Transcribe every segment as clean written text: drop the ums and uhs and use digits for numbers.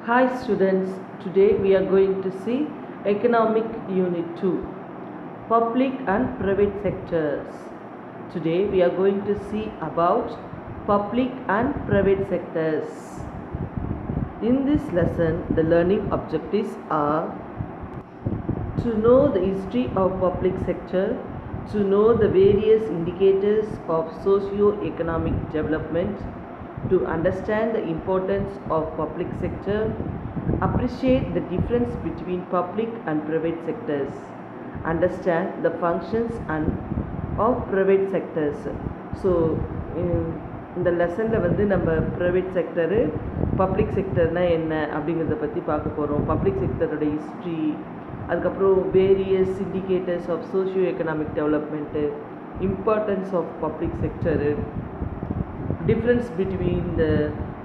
Hi students, today we are going to see Economic Unit 2, Public and Private Sectors. Today we are going to see about public and private sectors. In this lesson, the learning objectives are to know the history of public sector, to know the various indicators of socio-economic development, to understand the importance of public sector, appreciate the difference between public and private sectors, understand the functions and of private sectors. So இந்த லெசனில் வந்து நம்ம private sector public செக்டர்னால் என்ன அப்படிங்கிறத பற்றி பார்க்க போகிறோம். Public செக்டரோட ஹிஸ்ட்ரி, அதுக்கப்புறம் various indicators of socio economic development, importance of public sector, difference between the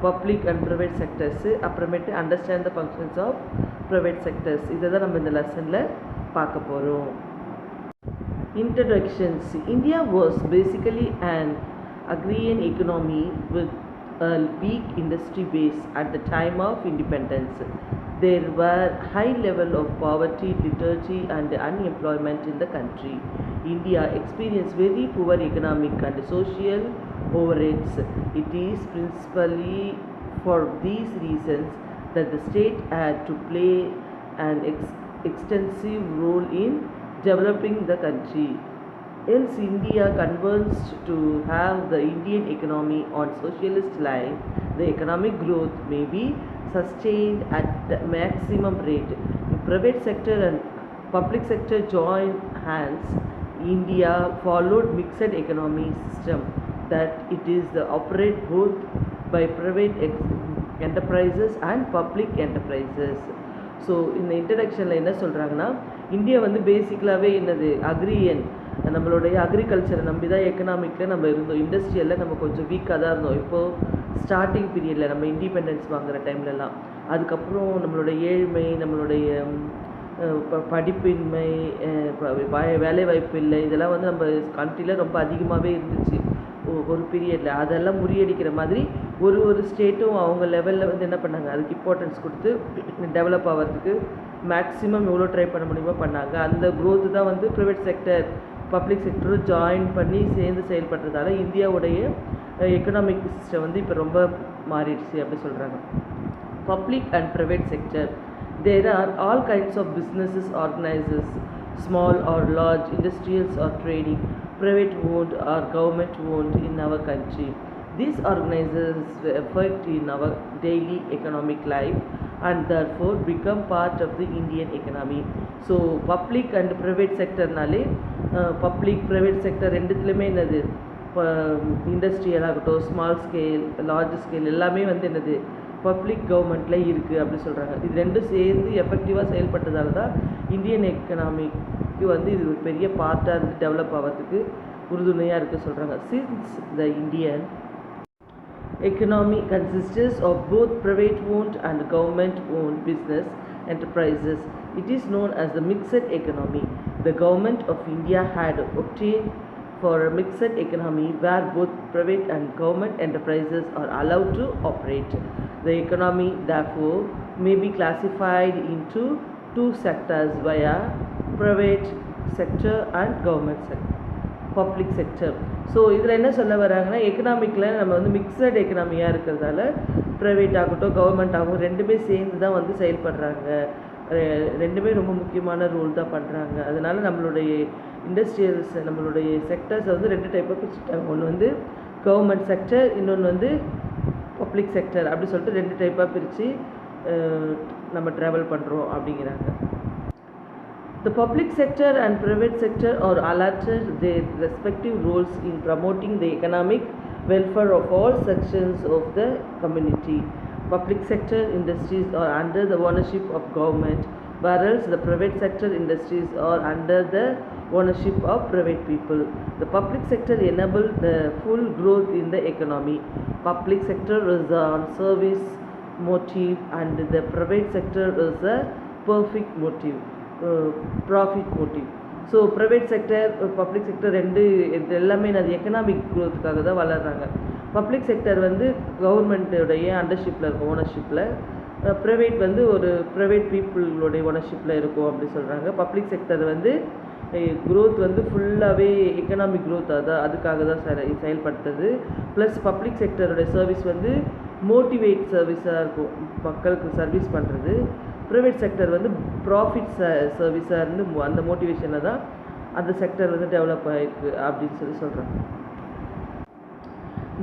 public and private sectors, அப்புறமேட்டு understand the functions of private sectors. இதை தான் நம்ம இந்த லெசனில் பார்க்க போகிறோம். Introductions. India was basically an agrarian economy with a weak industry base at the time of independence. There were high level of poverty, literacy and unemployment in the country. India experienced very poor economic and social overheads. It is principally for these reasons that the state had to play an extensive role in developing the country. Else India converged to have the Indian economy on socialist line, the economic growth may be sustained at the maximum rate. If private sector and public sector joined hands, India followed mixed economy system, that it is the operate both by private enterprises and public enterprises. So இந்த இன்ட்ரடக்ஷனில் என்ன சொல்கிறாங்கன்னா, India வந்து பேசிக்கலாகவே என்னது அக்ரியன், நம்மளுடைய அக்ரிகல்ச்சரை நம்பி தான் எக்கனாமிக்கில் நம்ம இருந்தோம். இண்டஸ்ட்ரியலில் நம்ம கொஞ்சம் வீக்காக தான் இருந்தோம். இப்போது ஸ்டார்டிங் பீரியடில் நம்ம இண்டிபெண்டன்ஸ் வாங்குகிற டைம்லலாம், அதுக்கப்புறம் நம்மளுடைய ஏழ்மை, நம்மளுடைய படிப்பின்மை, வேலைவாய்ப்பு இல்லை, இதெல்லாம் வந்து நம்ம கண்ட்ரியில் ரொம்ப அதிகமாகவே இருந்துச்சு ஒரு பீரியடில். அதெல்லாம் முறியடிக்கிற மாதிரி ஒரு ஸ்டேட்டும் அவங்க லெவலில் வந்து என்ன பண்ணாங்க, அதுக்கு இம்பார்ட்டன்ஸ் கொடுத்து டெவலப் ஆகிறதுக்கு மேக்ஸிமம் எவ்வளோ ட்ரை பண்ண முடியுமோ பண்ணாங்க. அந்த க்ரோத்து தான் வந்து ப்ரைவேட் செக்டர் பப்ளிக் செக்டரும் ஜாயின் பண்ணி சேர்ந்து செயல்படுறதால இந்தியாவுடைய எக்கனாமிக் சிஸ்டம் வந்து இப்போ ரொம்ப மாறிடுச்சு அப்படி சொல்கிறாங்க. Public and private sector, there are all kinds of businesses organizers, small or large, industrials or trading, private owned or government owned in our country. These organizers affect in our daily economic life and therefore become part of the Indian economy. So public and private sector நாலே public private sector ரெண்டுத்துலேயுமே என்னது, இப்போ industrial ஆகட்டும், small scale, large scale, எல்லாமே வந்து என்னது public கவர்மெண்ட்டில் இருக்குது அப்படி சொல்கிறாங்க. இது ரெண்டும் சேர்ந்து எஃபெக்டிவாக செயல்பட்டதால தான் இந்தியன் எக்கனாமிக்கு வந்து இது ஒரு பெரிய பார்ட்டாக இருந்து டெவலப் ஆகிறதுக்கு உறுதுணையாக இருக்குது சொல்கிறாங்க. Since the Indian economy consists of both private owned and government owned business enterprises, it is known as the mixed economy. The government of India had obtained for a mixed economy where both private and government enterprises are allowed to operate. The economy therefore may be classified into two sectors via private sector and government sector, public sector. So இதில் என்ன சொல்ல வராங்கன்னா, எக்கனாமிக்கில் நம்ம வந்து mixed எக்கனாமியாக இருக்கிறதால private ஆகட்டும் government ஆகும் ரெண்டுமே சேர்ந்து தான் வந்து செயல்படுறாங்க. ரெண்டுமே ரொம்ப முக்கியமான ரோல் தான் பண்ணுறாங்க. அதனால் நம்மளுடைய இண்டஸ்ட்ரியல்ஸ், நம்மளுடைய செக்டர்ஸை வந்து ரெண்டு டைப்பாக பிரிச்சுட்டாங்க. ஒன்று வந்து கவர்மெண்ட் செக்டர், இன்னொன்று வந்து பப்ளிக் செக்டர் அப்படி சொல்லிட்டு ரெண்டு டைப்பாக பிரித்து நம்ம ட்ராவல் பண்ணுறோம் அப்படிங்கிறாங்க. The public sector and private sector are allotted their respective roles in promoting the economic welfare of all sections of the community. Public sector industries are under the ownership of government, whereas the private sector industries are under the ownership of private people. The public sector enables the full growth in the economy. Public sector is on service motive and the private sector is a perfect motive, profit motive. So private sector public sector ரெண்டு இது எல்லாமே அது economic க்ரோத்துக்காக தான் வளர்கிறாங்க. Public sector வந்து கவர்மெண்ட்டுடைய அண்டர்ஷிப்பில் இருக்கும், ஓனர்ஷிப்பில். Private வந்து ஒரு private பீப்புளோடைய ஓனர்ஷிப்பில் இருக்கும் அப்படி சொல்கிறாங்க. பப்ளிக் செக்டர் வந்து க்ரோத் வந்து ஃபுல்லாகவே எக்கனாமிக் க்ரோத் அதுக்காக தான் செயல்படுத்துறது. ப்ளஸ் பப்ளிக் செக்டருடைய சர்வீஸ் வந்து மோட்டிவேட் சர்வீஸாக இருக்கும், மக்களுக்கு சர்வீஸ் பண்ணுறது. ப்ரைவேட் செக்டர் வந்து ப்ராஃபிட் சர்வீஸாக இருந்து அந்த மோட்டிவேஷனில் தான் அந்த செக்டர் வந்து டெவலப் ஆகிருக்கு அப்படின்னு சொல்கிறாங்க.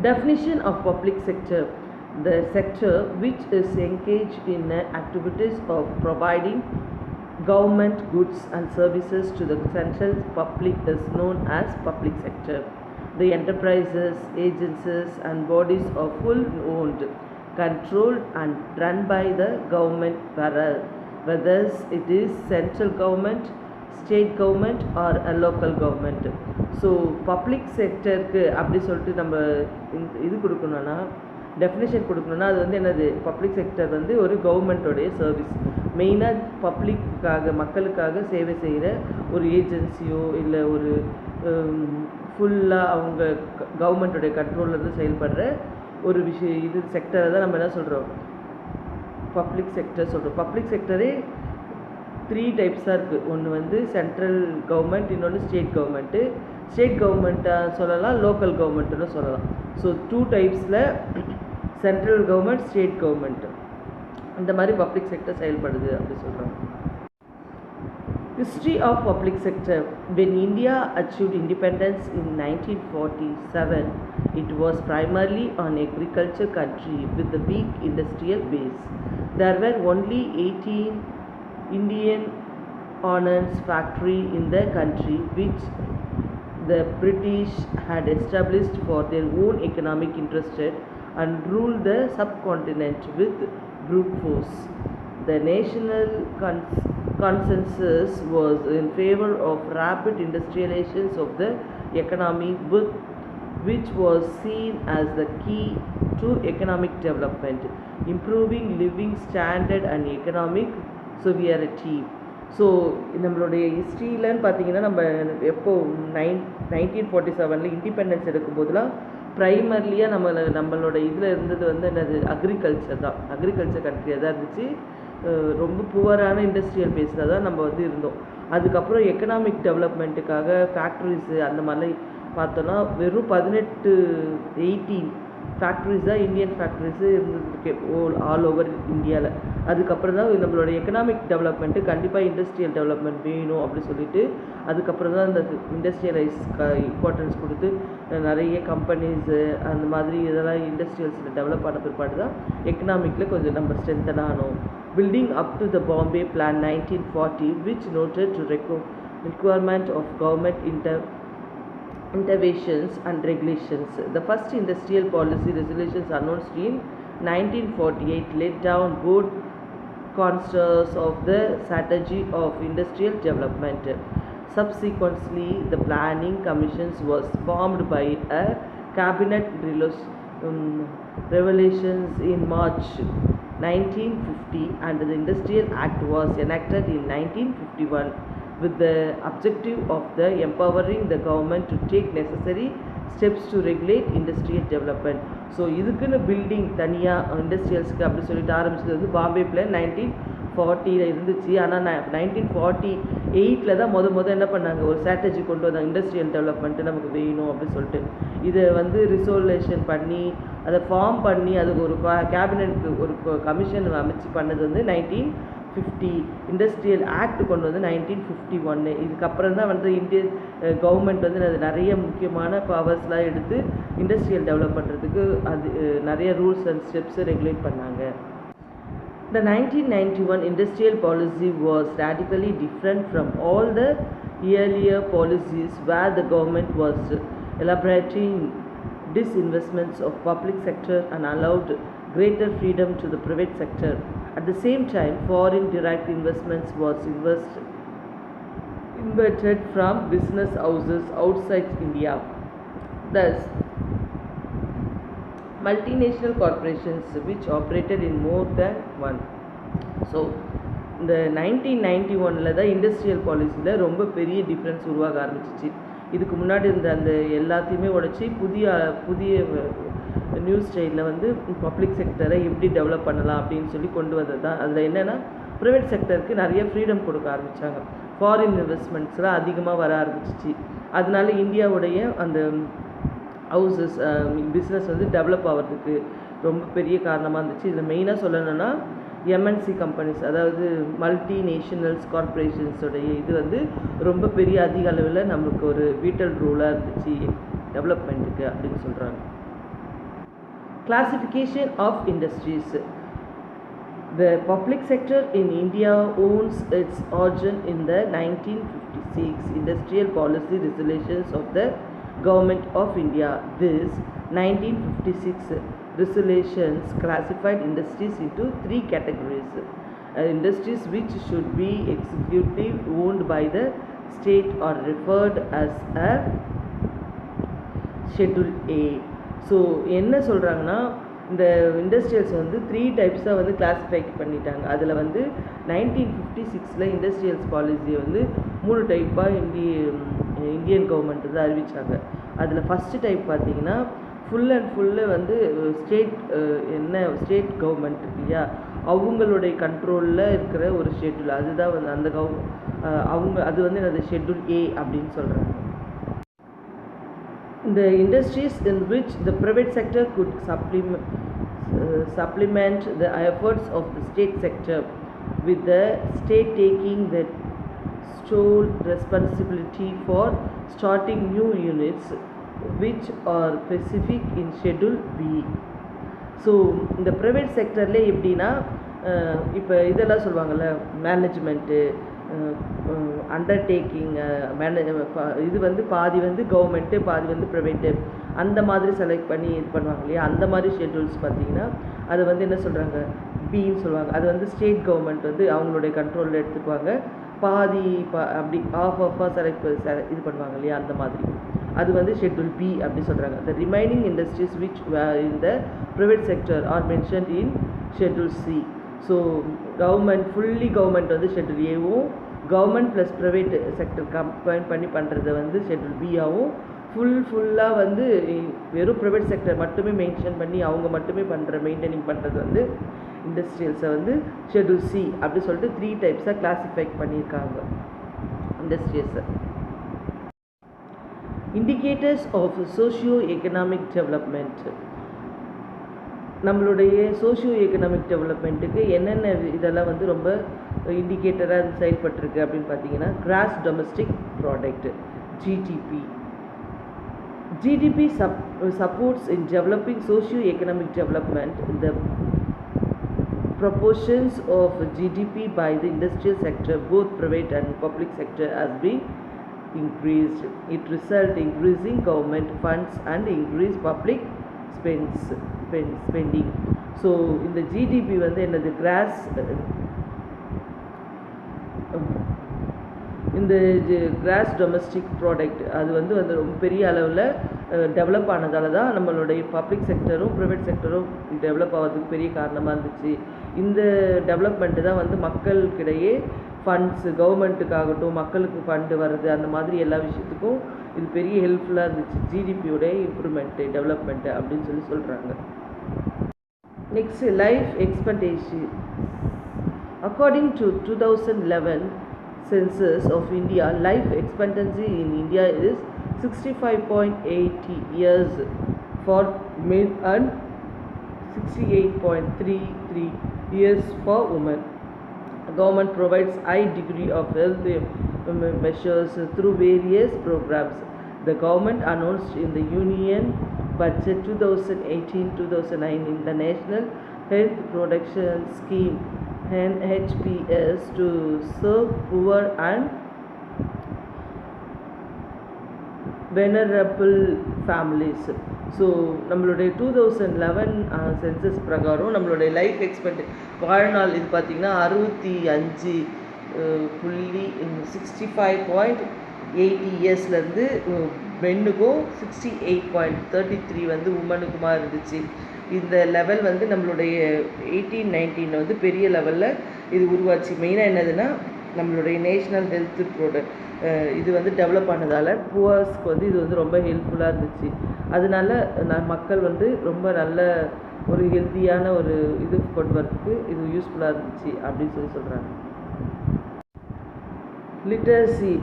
Definition of public sector: the sector which is engaged in activities of providing government goods and services to the central public is known as public sector. The enterprises, agencies and bodies are fully owned, controlled and run by the government, whether it is central government, state government or a local government. So public செக்டருக்கு அப்படி சொல்லிட்டு நம்ம இது கொடுக்கணுன்னா, definition கொடுக்கணுன்னா அது வந்து என்னது, public sector வந்து ஒரு கவர்மெண்ட்டோடைய சர்வீஸ், மெயினாக பப்ளிக்காக மக்களுக்காக சேவை செய்கிற ஒரு ஏஜென்சியோ இல்லை ஒரு ஃபுல்லாக அவங்க கவர்மெண்ட்டோடைய கண்ட்ரோல்லேருந்து செயல்படுற ஒரு இது செக்டரை தான் நம்ம என்ன சொல்கிறோம், பப்ளிக் செக்டர் சொல்கிறோம். பப்ளிக் செக்டரே 3 டைப்ஸாக இருக்குது. ஒன்று வந்து சென்ட்ரல் கவர்மெண்ட், இன்னொன்று ஸ்டேட் கவர்மெண்ட்டு. ஸ்டேட் கவர்மெண்ட்டாக சொல்லலாம், லோக்கல் கவர்மெண்ட்டுன்னு சொல்லலாம். ஸோ 2 டைப்ஸில் சென்ட்ரல் கவர்மெண்ட், ஸ்டேட் கவர்மெண்ட்டு, இந்த மாதிரி பப்ளிக் செக்டர் செயல்படுது அப்படி சொல்கிறாங்க. History of public sector. When India achieved independence in 1947, it was primarily an agriculture country with a weak industrial base. There were only 18 Indian ordnance factory in the country, which the British had established for their own economic interest and ruled the subcontinent with brute force. The national consensus was in favor of rapid industrialization of the economy, which was seen as the key to economic development, improving living standard and economic sovereignty. So நம்மளுடைய ஹிஸ்ட்ரியிலன்னு பார்த்தீங்கன்னா, நம்ம எப்போ 1947 independence எடுக்கும்போதெல்லாம் ப்ரைமர்லியாக நம்மளோட இதில் இருந்தது வந்து என்னது, agriculture தான். அக்ரிகல்ச்சர் கண்ட்ரியாக தான் இருந்துச்சு. ரொம்ப புவரான இண்டஸ்ட்ரியல் பேஸில் தான் நம்ம வந்து இருந்தோம். அதுக்கப்புறம் எக்கனாமிக் டெவலப்மெண்ட்டுக்காக ஃபேக்ட்ரிஸு அந்த மாதிரி பார்த்தோன்னா வெறும் 18 ஃபேக்ட்ரிஸ் தான், இந்தியன் ஃபேக்ட்ரிஸு இருந்துருக்கு ஆல் ஓவர் இந்தியாவில். அதுக்கப்புறம் தான் நம்மளோட எக்கனாமிக் டெவலப்மெண்ட்டு கண்டிப்பாக இண்டஸ்ட்ரியல் டெவலப்மெண்ட் வேணும் அப்படி சொல்லிட்டு அதுக்கப்புறம் தான் இந்த இண்டஸ்ட்ரியலைஸ் இம்பார்ட்டன்ஸ் கொடுத்து நிறைய கம்பெனிஸு அந்த மாதிரி இதெல்லாம் இண்டஸ்ட்ரியல்ஸில் டெவலப் ஆன பிற்பாடு தான் எக்கனாமிக்கில் கொஞ்சம் நம்ம ஸ்ட்ரென்தன் ஆனோம். Building up to the Bombay Plan 1940, which noted to requirement of government interventions and regulations. The first industrial policy resolutions announced in 1948 laid down both contours of the strategy of industrial development. Subsequently, the planning commissions was formed by a cabinet revelations in March 1950, and the Industrial Act was enacted in 1951 with the objective of empowering the government to take necessary steps to regulate industrial development. So இதுக்குன்னு building தனியாக இண்டஸ்ட்ரியல்ஸுக்கு அப்படி சொல்லிட்டு ஆரம்பிச்சது வந்து Bombay plan 1940 இருந்துச்சு. ஆனால் 1948 தான் முத என்ன பண்ணாங்க, ஒரு ஸ்ட்ராட்டஜி கொண்டு வந்தாங்க, இண்டஸ்ட்ரியல் டெவலப்மெண்ட்டு நமக்கு வேணும் அப்படின்னு சொல்லிட்டு. இதை வந்து ரிசோல்யூஷன் பண்ணி அதை ஃபார்ம் பண்ணி அதுக்கு ஒரு கேபினெட்டுக்கு ஒரு கமிஷன் அமைச்சு பண்ணது வந்து 1950. இண்டஸ்ட்ரியல் ஆக்ட் கொண்டு வந்து 1951. இதுக்கப்புறம் தான் வந்து இந்தியன் கவர்மெண்ட் வந்து நிறைய முக்கியமான பவர்ஸ்லாம் எடுத்து இண்டஸ்ட்ரியல் டெவலப் பண்ணுறதுக்கு அது நிறைய ரூல்ஸ் அண்ட் ஸ்டெப்ஸை ரெகுலேட் பண்ணாங்க. The 1991 industrial policy was radically different from all the earlier policies, where the government was elaborating disinvestments of public sector and allowed greater freedom to the private sector. At the same time, foreign direct investments was invited from business houses outside India. Thus, multinational corporations which operated in more than one. So இந்த 1991 தான் industrial பாலிசியில் ரொம்ப பெரிய difference உருவாக ஆரம்பிச்சிச்சு. இதுக்கு முன்னாடி இருந்த அந்த எல்லாத்தையுமே உடைச்சி புதிய நியூ ஸ்டைலில் வந்து பப்ளிக் செக்டரை எப்படி டெவலப் பண்ணலாம் அப்படின்னு சொல்லி கொண்டு வந்தது தான். அதில் என்னென்னா ப்ரைவேட் செக்டருக்கு நிறைய ஃப்ரீடம் கொடுக்க ஆரம்பித்தாங்க. ஃபாரின் இன்வெஸ்ட்மெண்ட்ஸ்லாம் அதிகமாக வர ஆரம்பிச்சிச்சு. அதனால இந்தியாவுடைய அந்த ஹவுசஸ் பிஸ்னஸ் வந்து டெவலப் ஆகிறதுக்கு ரொம்ப பெரிய காரணமாக இருந்துச்சு. இதில் மெயினாக சொல்லணும்னா எம்என்சி கம்பெனிஸ், அதாவது மல்டி நேஷனல்ஸ் கார்பரேஷன்ஸோடைய இது வந்து ரொம்ப பெரிய அதிக அளவில் நமக்கு ஒரு வீட்டல் ரோலாக இருந்துச்சு டெவலப்மெண்ட்டுக்கு அப்படின்னு சொல்கிறாங்க. Classification of industries. The public sector in India owns its origin in the 1956 Industrial Policy Resolutions of the Government of India. This 1956 resolutions classified industries into 3 categories. Industries which should be exclusively owned by the state are referred as a Schedule A. So என்ன சொல்கிறாங்கன்னா இந்த industrials வந்து 3 டைப்ஸாக வந்து classify பண்ணிட்டாங்க. அதில் வந்து 1956 industrials பாலிசியை வந்து 3 டைப்பாக இந்தியன் கவர்மெண்ட் வந்து அறிவித்தாங்க. அதில் ஃபஸ்ட்டு டைப் பார்த்திங்கன்னா ஃபுல் அண்ட் ஃபுல்லு வந்து ஸ்டேட் கவர்மெண்ட் இருக்கு இல்லையா, அவங்களுடைய கண்ட்ரோலில் இருக்கிற ஒரு ஷெட்யூல், அதுதான் வந்து அந்த அது வந்து அது ஷெட்யூல் ஏ அப்படின்னு சொல்கிறாங்க. The industries in which the private sector could supplement the efforts of the state sector, with the state taking the sole responsibility for starting new units which are specific in Schedule B. So இந்த private செக்டர்லேயே எப்படின்னா இப்போ இதெல்லாம் சொல்லுவாங்கள்ல, management, undertaking, இது வந்து பாதி வந்து government பாதி வந்து ப்ரைவேட்டு, அந்த மாதிரி செலக்ட் பண்ணி இது பண்ணுவாங்க இல்லையா, அந்த மாதிரி ஷெட்யூல்ஸ் பார்த்திங்கன்னா அதை வந்து என்ன சொல்கிறாங்க, பின்னு சொல்லுவாங்க. அது வந்து ஸ்டேட் கவர்மெண்ட் வந்து அவங்களுடைய கண்ட்ரோலில் எடுத்துக்குவாங்க. பாதி அப்படி ஆஃபாக செலக்ட் இது பண்ணுவாங்க இல்லையா, அந்த மாதிரி அது வந்து ஷெட்யூல் பி அப்படி சொல்கிறாங்க. The remaining industries which in the private sector R mentioned in schedule C. So fully government வந்து ஷெட்யூல் ஏவும், government plus private sector combine பண்ணி பண்ணுறது வந்து ஷெட்யூல் பியாகவும், ஃபுல்லாக வந்து வெறும் ப்ரைவேட் செக்டர் மட்டுமே மென்ஷன் பண்ணி அவங்க மட்டுமே மெயின்டைனிங் பண்ணுறது வந்து இண்டஸ்ட்ரியல்ஸை வந்து ஷெட்யூல் சி அப்படி சொல்லிட்டு 3 டைப்ஸாக கிளாஸிஃபை பண்ணியிருக்காங்க இண்டஸ்ட்ரியல்ஸை. Indicators of socio economic development. நம்மளுடைய சோஷியோ எக்கனாமிக் டெவலப்மெண்ட்டுக்கு என்னென்ன இதெல்லாம் வந்து ரொம்ப இண்டிகேட்டராக செயல்பட்டுருக்கு அப்படின்னு பார்த்தீங்கன்னா, gross domestic product GDP. GDP supports in developing socio-economic development. The proportions of GDP by the industrial sector, both private and public sector, has been increased. It results in increasing government funds and increased public spending. So இந்த GDP வந்து என்னது, இந்த cross domestic product அது வந்து ரொம்ப பெரிய அளவில் develop ஆனதால தான் நம்மளுடைய பப்ளிக் செக்டரும் ப்ரைவேட் செக்டரும் டெவலப் ஆகிறதுக்கு பெரிய காரணமாக இருந்துச்சு. இந்த டெவலப்மெண்ட்டு தான் வந்து மக்களுக்கிடையே ஃபண்ட்ஸு, கவர்மெண்ட்டுக்காகட்டும் மக்களுக்கு ஃபண்டு வர்றது, அந்த மாதிரி எல்லா விஷயத்துக்கும் இது பெரிய ஹெல்ப்ஃபுல்லாக இருந்துச்சு. ஜிடிபியோடைய இம்ப்ரூவ்மெண்ட்டு, டெவலப்மெண்ட்டு அப்படின்னு சொல்கிறாங்க. Next, life expectation. According to 2011 census of India, life expectancy in India is 65.80 years for men and 68.33 years for women. Government provides high degree of health measures through various programs. The government announced in the Union Budget 2018-2009 in the National Health Protection Scheme NHPS to serve poor and vulnerable families. So நம்மளுடைய 2011 census பிரகாரம் நம்மளுடைய life வாழ்நாள் இது பார்த்திங்கன்னா 65.80 இயர்ஸ்லேருந்து மென்னுக்கும் 68.33 வந்து உமனுக்குமா இருந்துச்சு. இந்த level வந்து நம்மளுடைய 1819 வந்து பெரிய லெவலில் இது உருவாச்சு. மெயினாக என்னதுன்னா நம்மளுடைய நேஷ்னல் ஹெல்த் இது வந்து டெவலப் ஆனதால் புவர்ஸ்க்கு வந்து இது வந்து ரொம்ப ஹெல்ப்ஃபுல்லாக இருந்துச்சு. அதனால மக்கள் வந்து ரொம்ப நல்ல ஒரு ஹெல்த்தியான ஒரு இது கொண்டு வரதுக்கு இது யூஸ்ஃபுல்லாக இருந்துச்சு அப்படின்னு சொல்கிறாங்க. Literacy.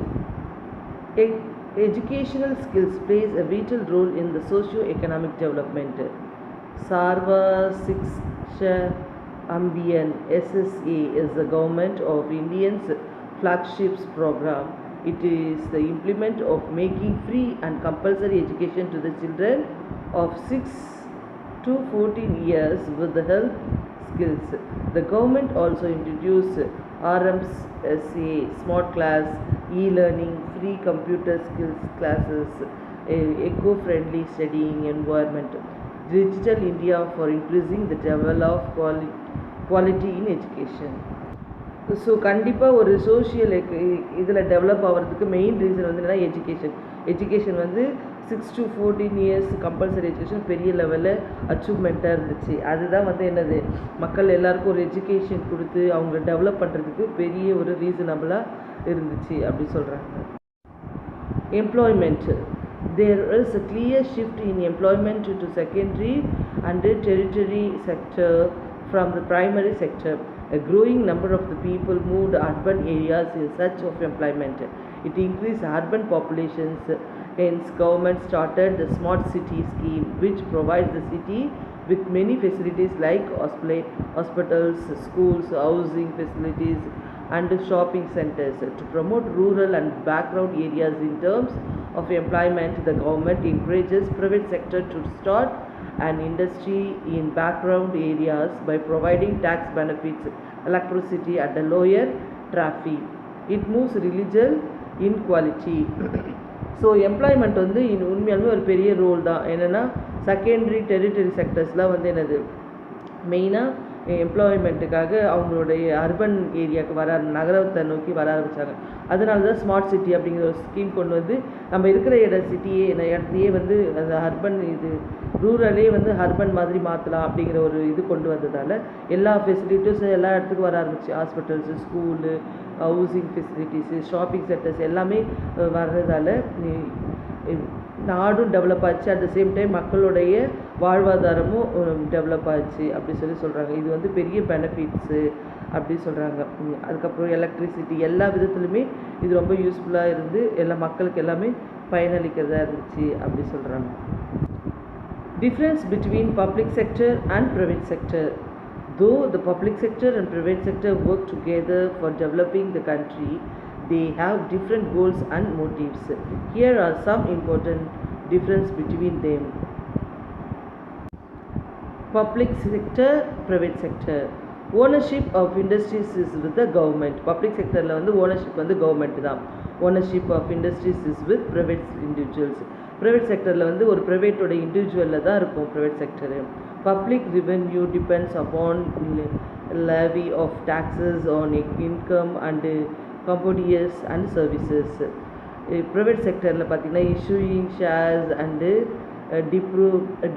Educational skills plays a vital role in the socio-economic development. Sarva Shiksha Abhiyan (SSA) is the Government of India's flagship program. It is the implement of making free and compulsory education to the children of 6 to 14 years with the health skills. The government also introduced RMSA, smart class, e-learning, free computer skills classes, eco-friendly studying environment, Digital India for increasing the level of quality in education. So கண்டிப்பாக ஒரு social இதில் develop ஆகிறதுக்கு main reason வந்து என்னென்னா education வந்து 6 to 14 years compulsory education பெரிய லெவலில் அச்சீவ்மெண்ட்டாக இருந்துச்சு. அதுதான் வந்து என்னது மக்கள் எல்லாருக்கும் ஒரு எஜுகேஷன் கொடுத்து அவங்க டெவலப் பண்ணுறதுக்கு பெரிய ஒரு ரீசனபிளாக இருந்துச்சு அப்படி சொல்கிறாங்க. Employment. There is a clear shift in employment to secondary and tertiary sector from the primary sector. A growing number of the people moved to urban areas in search of employment. It increased urban populations. Hence, government started the Smart City scheme, which provides the city with many facilities like hospitals, schools, housing facilities, and shopping centers. To promote rural and background areas in terms of employment, the government encourages private sector to start an industry in background areas by providing tax benefits, electricity at a lower traffic. It moves religion inequality. So employment வந்து உண்மையாலுமே ஒரு பெரிய role தான். என்னென்னா secondary territory செக்டர்ஸ்லாம் வந்து என்னது மெயினாக எம்ப்ளாய்மெண்ட்டுக்காக அவங்களுடைய அர்பன் ஏரியாவுக்கு நகரத்தை நோக்கி வர ஆரம்பித்தாங்க. அதனால தான் ஸ்மார்ட் சிட்டி அப்படிங்கிற ஒரு ஸ்கீம் கொண்டு வந்து நம்ம இருக்கிற இடத்தையே வந்து அந்த அர்பன் ரூரலே வந்து அர்பன் மாதிரி மாற்றலாம் அப்படிங்கிற ஒரு இது கொண்டு வந்ததால் எல்லா ஃபெசிலிட்டிஸும் எல்லா இடத்துக்கும் வர ஆரம்பிச்சு. Hospitals, school, housing facilities, shopping centres எல்லாமே வர்றதால நாடும் டெவலப் ஆச்சு. அட் த சேம் டைம் மக்களுடைய வாழ்வாதாரமும் டெவலப் ஆச்சு அப்படி சொல்கிறாங்க. இது வந்து பெரிய பெனிஃபிட்ஸு அப்படி சொல்கிறாங்க. அதுக்கப்புறம் எலக்ட்ரிசிட்டி எல்லா விதத்துலையுமே இது ரொம்ப யூஸ்ஃபுல்லாக இருந்து எல்லா மக்களுக்கு எல்லாமே பயனளிக்கிறதா இருந்துச்சு அப்படி சொல்கிறாங்க. Difference between public sector and private sector. Though the public sector and private sector work together for developing the country, they have different goals and motives. Here are some important difference between them. Public sector, private sector. Ownership of industries is with the government. Public sector la vandu ownership vandu government தான். Ownership of industries is with private individuals. Private sector la vandu ஒரு private ஓட individual la தான் இருக்கும் private sector. Public revenue depends upon levy of taxes on income and commodities and services. Private sector la pathina issuing shares and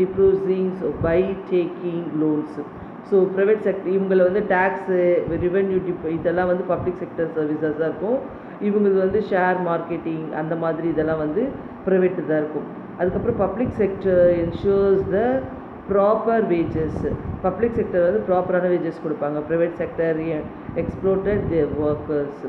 deposing by taking loans. So private sector இவங்களை வந்து tax, revenue இதெல்லாம் வந்து public sector சர்வீசஸாக இருக்கும். இவங்களுக்கு வந்து share marketing அந்த மாதிரி இதெல்லாம் வந்து ப்ரைவேட்டு தான் இருக்கும். அதுக்கப்புறம் பப்ளிக் செக்டர் என்ஷூர்ஸ் த ப்ராப்பர் வேஜஸ். பப்ளிக் செக்டர் வந்து ப்ராப்பரான வேஜஸ் கொடுப்பாங்க. ப்ரைவேட் செக்டர் எக்ஸ்ப்ளோட்டட் தி ஒர்க்கர்ஸ்.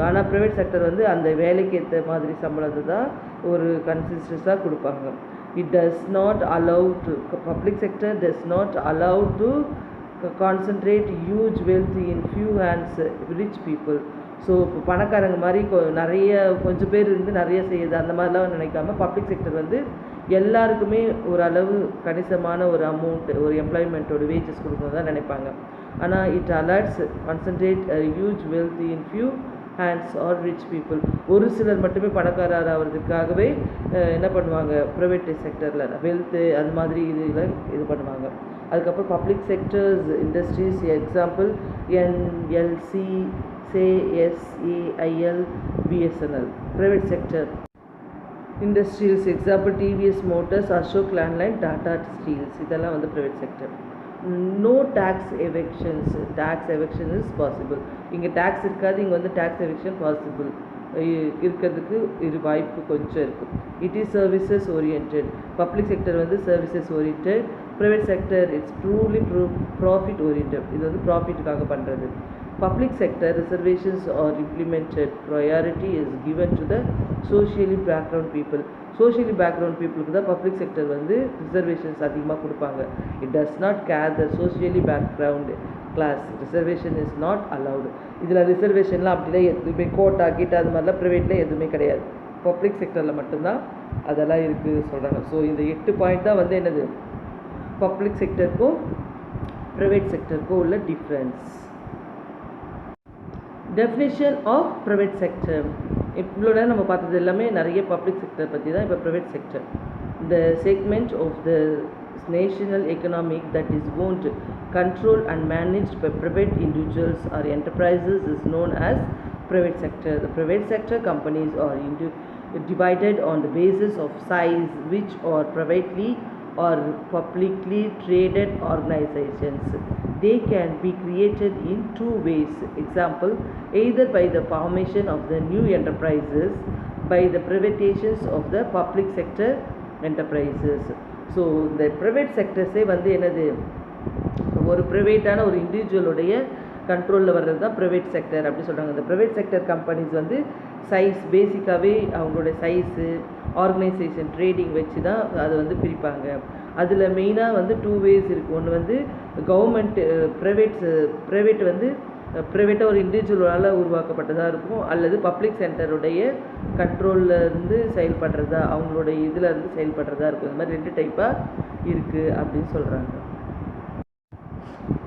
ஆனால் ப்ரைவேட் செக்டர் வந்து அந்த வேலைக்கு ஏற்ற மாதிரி சம்பளத்தை தான் ஒரு கன்சிஸ்டன்ஸாக கொடுப்பாங்க. It does not allow to, public sector does not allow to concentrate huge wealth in few hands, rich people. So இப்போ பணக்காரங்க மாதிரி நிறைய கொஞ்சம் பேர் இருந்து நிறைய செய்யுது அந்த மாதிரிலாம் நினைக்காம பப்ளிக் செக்டர் வந்து எல்லாருக்குமே ஓரளவு கணிசமான ஒரு அமௌண்ட் ஒரு எம்ப்ளாய்மெண்ட்டோட வேஜஸ் கொடுக்கணும் தான் நினைப்பாங்க. ஆனால் it alerts concentrate huge wealth in few hands R rich people. ஒரு சிலர் மட்டுமே பணக்காரர் ஆகிறதுக்காகவே என்ன பண்ணுவாங்க ப்ரைவேட் செக்டரில் வெல்த்து அது மாதிரி இதில் இது பண்ணுவாங்க. அதுக்கப்புறம் public sectors industries example NLC, SAIL, BSNL. Private sector industries example TVS Motors, Ashok Landline, Tata Steels இதெல்லாம் வந்து private sector. No tax evasions. Tax evasion is possible. இங்கே டேக்ஸ் இருக்காது, இங்கே வந்து டேக்ஸ் எவெக்ஷன் பாசிபிள் இருக்கிறதுக்கு இது வாய்ப்பு கொஞ்சம் இருக்குது. It is services orient. Public sector வந்து services orient. Private sector it's truly profit orient. இது வந்து ப்ராஃபிட்டுக்காக பண்ணுறது. Public sector reservations are implemented. Priority is given to the socially background people. Socially background peopleக்கு தான் பப்ளிக் செக்டர் வந்து reservations அதிகமாக கொடுப்பாங்க. It does not care the socially background class. Reservation is not allowed. இதில் ரிசர்வேஷன்லாம் அப்படிலாம் எதுவுமே கோட்டா கீட்டா அது மாதிரிலாம் ப்ரைவேட்டில் எதுவுமே கிடையாது. பப்ளிக் செக்டரில் மட்டும்தான் அதெல்லாம் இருக்குது சொல்கிறாங்க. ஸோ இந்த 8 பாயிண்ட் தான் வந்து என்னது பப்ளிக் செக்டருக்கும் ப்ரைவேட் செக்டருக்கும் உள்ள difference. Definition of private sector. இவ்வளோ நேரம் நம்ம பார்த்தது எல்லாமே நிறைய பப்ளிக் செக்டர் பற்றி தான். இப்போ private sector, the segment of the national economic that is owned, controlled and managed by private individuals or enterprises is known as private sector. The private sector companies are divided on the basis of size, which are privately or publicly traded organizations. They can be created in 2 ways. Example, either by the formation of the new enterprises, by the privatizations of the public sector enterprises. So the private sectors வந்து என்னது, ஒரு ப்ரைவேட்டான ஒரு இண்டிவிஜுவலுடைய கண்ட்ரோலில் வர்றது தான் private sector அப்படி சொல்கிறாங்க. இந்த ப்ரைவேட் செக்டர் கம்பெனிஸ் வந்து சைஸ் பேசிக்காகவே அவங்களுடைய சைஸு ஆர்கனைசேஷன் ட்ரேடிங் வச்சு தான் அதை வந்து பிரிப்பாங்க. அதில் மெயினாக வந்து 2 ways இருக்குது. ஒன்று வந்து கவர்மெண்ட் ப்ரைவேட் வந்து ப்ரைவேட்டாக ஒரு இண்டிவிஜுவலால் உருவாக்கப்பட்டதாக இருக்கும், அல்லது பப்ளிக் சென்டருடைய கண்ட்ரோலில் இருந்து செயல்படுறதா அவங்களுடைய இதில் இருந்து செயல்படுறதா இருக்கும். இந்த மாதிரி 2 டைப்பாக இருக்குது அப்படின்னு சொல்கிறாங்க.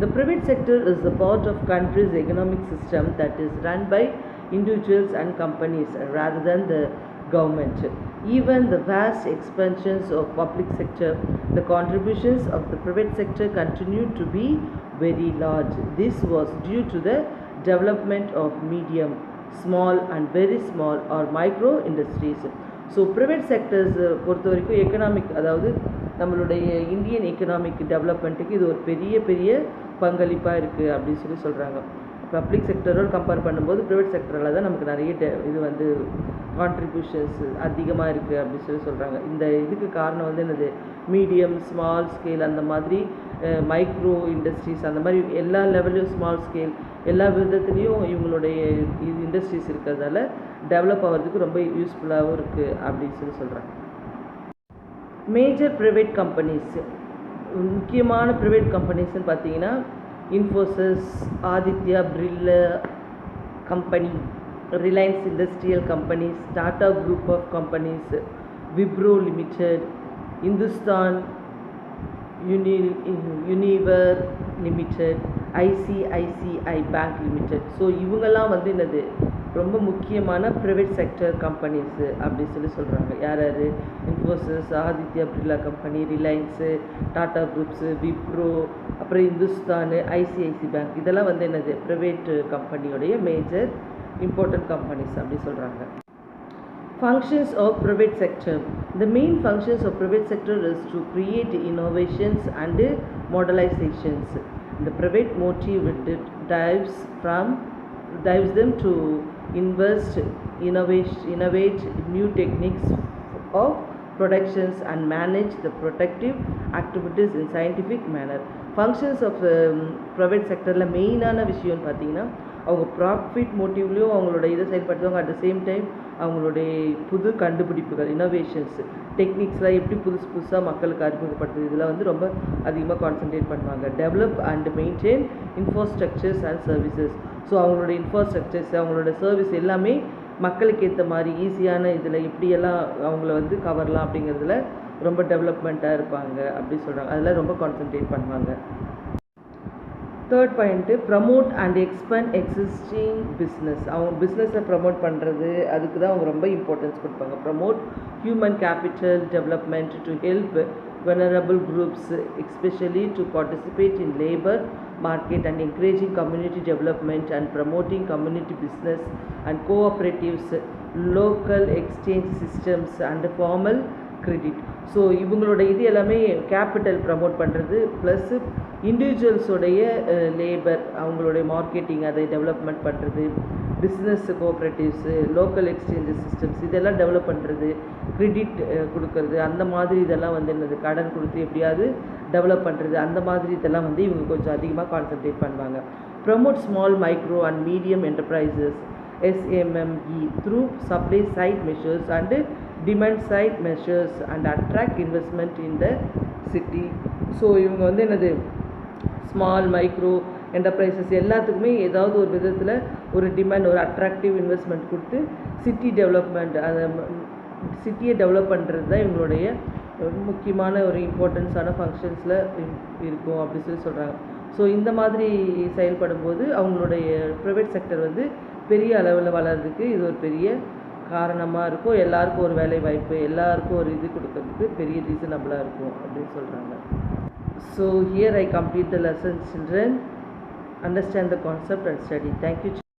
The private sector is a part of country's economic system that is run by individuals and companies rather than the government. Even the vast expansions of public sector, the contributions of the private sector continue to be very large. This was due to the development of medium, small and very small or micro industries. So private sectors பொறுத்த வரைக்கும் economic, அதாவது நம்மளுடைய Indian economic டெவலப்மெண்ட்டுக்கு இது ஒரு பெரிய பங்களிப்பாக இருக்குது அப்படின்னு சொல்கிறாங்க. பப்ளிக் செக்டரோடு கம்பேர் பண்ணும்போது ப்ரைவேட் செக்டரில் தான் நமக்கு நிறைய இது வந்து கான்ட்ரிபியூஷன்ஸ் அதிகமாக இருக்குது அப்படின்னு சொல்கிறாங்க. இந்த இதுக்கு காரணம் வந்து என்னது, மீடியம், ஸ்மால் ஸ்கேல், அந்த மாதிரி மைக்ரோ இண்டஸ்ட்ரீஸ், அந்த மாதிரி எல்லா லெவல்லையும் ஸ்மால் ஸ்கேல் எல்லா விதத்துலேயும் இவங்களுடைய இண்டஸ்ட்ரீஸ் இருக்கிறதால டெவலப் ஆகிறதுக்கு ரொம்ப யூஸ்ஃபுல்லாகவும் இருக்குது அப்படின்னு சொல்கிறாங்க. மேஜர் ப்ரைவேட் கம்பெனிஸ், முக்கியமான ப்ரைவேட் கம்பெனிஸ்ன்னு பார்த்தீங்கன்னா Infosys, Aditya Birla company, Reliance industrial companies, Tata group of companies, Wipro limited, Hindustan Unilever limited, ICICI bank limited. So இவங்கெல்லாம் வந்து என்னது ரொம்ப முக்கியமான ப்ரைவேட் செக்டர் கம்பெனிஸு அப்படின்னு சொல்கிறாங்க. யார் யார், இன்ஃபோசிஸ், ஆதித்யா பிர்லா கம்பெனி, ரிலையன்ஸு, டாடா குரூப்ஸு, விப்ரோ, அப்புறம் இந்துஸ்தான், ஐசிஐசி பேங்க், இதெல்லாம் வந்து என்னது ப்ரைவேட் கம்பெனியோடைய மேஜர் இம்பார்ட்டன்ட் கம்பெனிஸ் அப்படி சொல்கிறாங்க. Functions of private sector. The main functions of private sector is to create innovations and modelizations. The private motive drives them to invest, innovate new techniques of productions and manage the productive activities in scientific manner. Functions of private sectorல மெயினான விஷயம்னு பார்த்தீங்கன்னா அவங்க profit மோட்டிவ்லேயும் அவங்களோட இதை செயல்படுத்துவாங்க. At the same time அவங்களுடைய புது கண்டுபிடிப்புகள், innovations, டெக்னிக்ஸ்லாம் எப்படி புதுசாக மக்களுக்கு அறிமுகப்படுத்துது, இதில் வந்து ரொம்ப அதிகமாக கான்சன்ட்ரேட் பண்ணுவாங்க. Develop and maintain infrastructures and services. So அவங்களோட இன்ஃப்ராஸ்ட்ரக்சர்ஸ், அவங்களோட சர்வீஸ் எல்லாமே மக்களுக்கு ஏற்ற மாதிரி ஈஸியான இதில் எப்படியெல்லாம் அவங்கள வந்து கவரலாம் அப்படிங்கிறதுல ரொம்ப டெவலப்மெண்ட்டாக இருப்பாங்க அப்படி சொல்கிறாங்க. அதில் ரொம்ப கான்சன்ட்ரேட் பண்ணுவாங்க. Third point, promote and expand existing business. அவங்க பிஸ்னஸை ப்ரமோட் பண்ணுறது, அதுக்கு தான் அவங்க ரொம்ப இம்பார்ட்டன்ஸ் கொடுப்பாங்க. Promote human capital development to help vulnerable groups, especially to participate in labor market and encouraging community development and promoting community business and cooperatives, local exchange systems and formal credit. So இவங்களோட இது எல்லாமே capital promote பண்ணுறது plus இண்டிவிஜுவல்ஸோடைய labour அவங்களுடைய marketing அதை development பண்ணுறது, business கோஆப்ரேட்டிவ்ஸு, local exchanges systems இதெல்லாம் develop பண்ணுறது, credit கொடுக்கறது, அந்த மாதிரி இதெல்லாம் வந்து என்னது கடன் கொடுத்து எப்படியாவது டெவலப் பண்ணுறது, அந்த மாதிரி இதெல்லாம் வந்து இவங்க கொஞ்சம் அதிகமாக கான்சன்ட்ரேட் பண்ணுவாங்க. Promote small micro and medium enterprises SMME through supply side measures and demand side measures and attract investment in the city. So இவங்க வந்து என்னது ஸ்மால் மைக்ரோ என்டர்பிரைசஸ் எல்லாத்துக்குமே ஏதாவது ஒரு விதத்தில் ஒரு டிமாண்ட், ஒரு அட்ராக்டிவ் இன்வெஸ்ட்மெண்ட் கொடுத்து சிட்டி டெவலப்மெண்ட், அதை சிட்டியை டெவலப் பண்ணுறது தான் இவங்களுடைய முக்கியமான ஒரு இம்பார்ட்டன்ஸான ஃபங்க்ஷன்ஸில் இருக்கும் அப்படி சொல்கிறாங்க. ஸோ இந்த மாதிரி செயல்படும் போது அவங்களுடைய ப்ரைவேட் செக்டர் வந்து பெரிய அளவில் வளர்றதுக்கு இது ஒரு பெரிய காரணமாக இருக்கும். எல்லாருக்கும் ஒரு வேலை வாய்ப்பு, எல்லாருக்கும் ஒரு இது கொடுக்கறதுக்கு பெரிய ரீசனபிளாக இருக்கும் அப்படின்னு சொல்கிறாங்க. So here I complete the lesson. Children, understand the concept and study. Thank you.